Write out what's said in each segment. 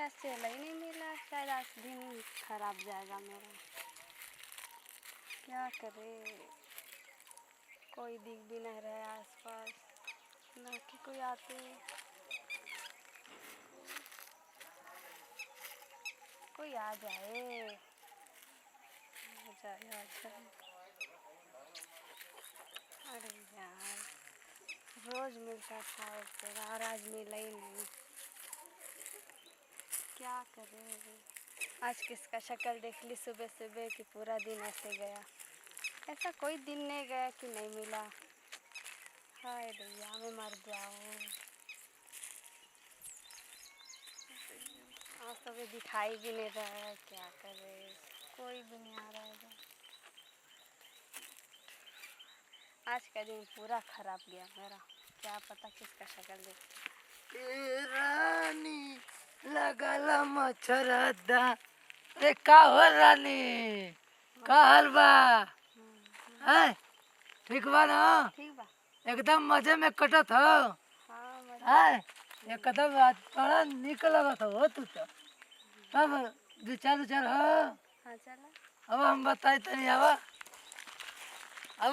आज चेला ही नहीं मिला। शायद आज दिन खराब जाएगा मेरा। क्या करे, कोई दिख भी नहीं रहा है आसपास, ना कि कोई आते। कोई आ जाए, आ जाए, आ जाए। अरे यार, रोज मिलता था और आज मिला ही नहीं। क्या करें, आज किसका शक्ल देख ली सुबह सुबह कि पूरा दिन ऐसे गया। ऐसा कोई दिन नहीं गया कि नहीं मिला। हाय भैया, मैं मर जाऊँ। आज तो भी दिखाई भी नहीं रहा है। क्या करे, कोई भी नहीं आ रहा है। आज का दिन पूरा खराब गया मेरा। क्या पता किसका शक्ल देख। रानी लगला मच्छरदा। अरे का हो रानी, का हाल बा? है ठीक बा ना? ठीक बा, एकदम मजे में कटत हो। हाँ है एकदम बड़ा निक लगत हो तू तो। अब विचार विचार हो। हाँ चला। अब हम बताई तनी। अब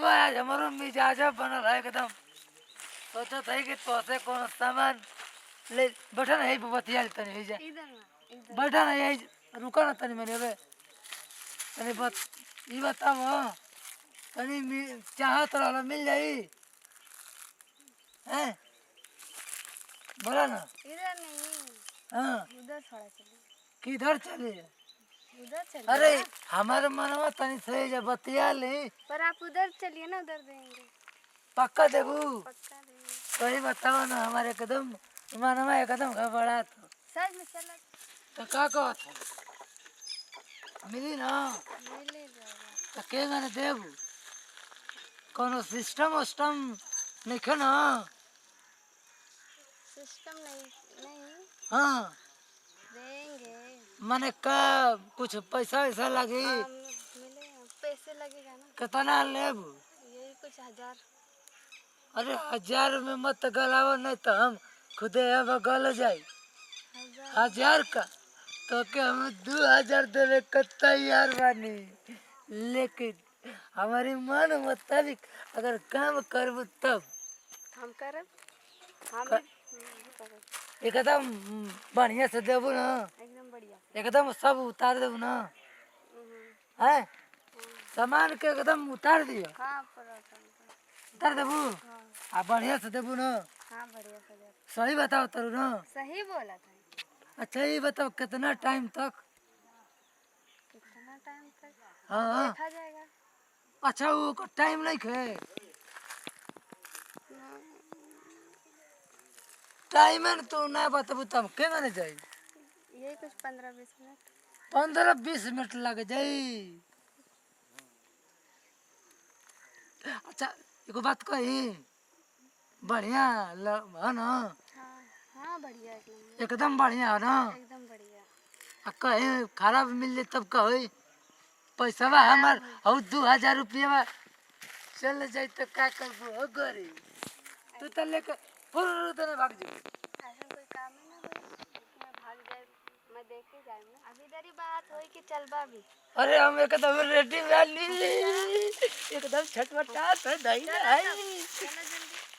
आज हमारो मिजाज बनल है एकदम। सोचत है कि तोसे कौन सामान ले बैठा नहीं बतिया तनी है जा। इधर ना, इधर बैठा नहीं है, रुका ना तनी मैंने अबे तनी बात ये बताओ। तनी चाहत रहला मिल जाई हैं? बोला ना। इधर नहीं, हाँ उधर थोड़ा चलिए। किधर चले? उधर चलिए। अरे हमारे मनवा तनी सही जा बतिया ले। पर आप उधर चलिए ना, उधर देंगे। पक्का देबू? पक्का देंगे। सही बताओ ना, हमारे एकदम मनवा एकदम घबरा तो। सच में चला तो का कहत मिली ना? मिल जाएगा। तो के मैंने देबू? कोनो सिस्टम उस्टम नहीं ना? सिस्टम नहीं, नहीं हाँ देंगे। माने का कुछ पैसा वैसा लगी? मिलेगा, पैसे लगेगा ना। कितना लेबू? यही कुछ 1000। अरे 1000 में मत गलाओ, नहीं तो हम खुदे अब गल जाए। 1000 का तो के हम 2000 देवे के तैयार बानी, लेकिन हमारी मन मुताबिक अगर काम करबू तब। हम करब, हम कर- करब। एकदम बढ़िया से देबू ना? एकदम बढ़िया। एकदम सब उतार देबू ना? है सामान के एकदम उतार दियो। हाँ पराठा। उतार देबू? हाँ आ बढ़िया से देबू ना? हाँ बढ़िया से दे। सही बताओ तरू ना? सही बोला था। अच्छा ये बताओ कितना टाइम तक? कितना टाइम तक हाँ देखा जाएगा। अच्छा वो टाइम नहीं खे? टाइम है तो ना बताबू तब के माने जाए? यही कुछ 15-20 मिनट। 15-20 मिनट लग जाई। अच्छा एगो बात कही, बढ़िया है ना? हाँ हाँ बढ़िया, एकदम बढ़िया है ना? एकदम बढ़िया। आ कहीं खराब मिल जाए तब कही पैसा हमार और 2000 रुपया चल जाए तो क्या करबू हो गरी? तू तो लेकर फुर देने भाग जाए। ऐसा कोई काम है ना भाई, मैं भाग जाए, मैं देख के जाए ना। अभी इधर ही बात होई कि चलबा भी। अरे हम एकदम रेडी वाली एकदम छटपटाट है दही है चलो जल्दी।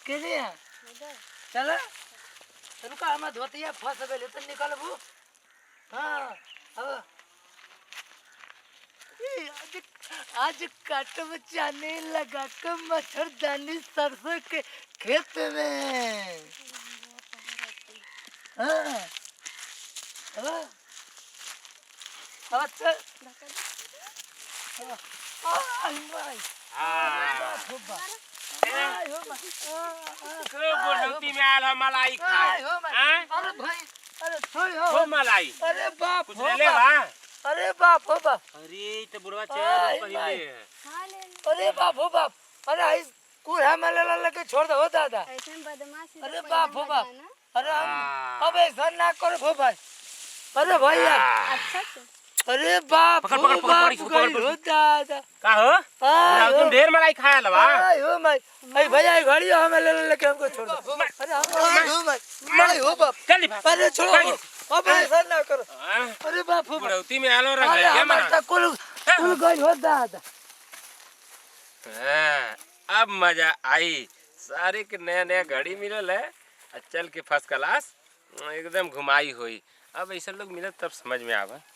के लिए उधर चल। रुका हम धोतिया फंस गए तो निकलबू। हाँ अब आज काटब जाने लगा के मच्छरदानी सरसों के खेत में। हाँ अब चल। बोलती में आयल हम मलाई खाए। अरे भाई, अरे छोड़ हो मलाई। अरे बाप कुछ हो ले ले बाप। बा। अरे बाप हो बाप। अरे तो बुढ़वा चल आय, पहिले। आय। हाँ ले ले। अरे बाप हो बाप। अरे आई कूड़ा में लेके छोड़ दो दादा। ऐसे में बदमाश अरे बाप हो बाप। अरे हम हाँ। अब ऐसा ना करो हो भाई। अरे भैया अच्छा से। अरे बाप पकड़, हो पकड़, पकड़, बाप पकड़, पकड़, गई हो दादा। का हो? आय तुम हो ढेर मलाई खाया लवा। आय हो मैं। अरे भैया घड़ी हमें लेके हमको छोड़ दो। अरे हम आय हो मैं। आय हो बाप। चल नी भाग। अरे छोड़ो अब ऐसा ना करो। अरे बाप रे बाप। बुढ़ौती में आलो रंग अरे है क्या हमार मना त कुल गई हो दादा। हाँ, अब मजा आई। सारे के नया नया गाड़ी मिलल है। चल के फर्स्ट क्लास एकदम घुमाई हुई। अब ऐसा लोग मिलत तब समझ में आवा।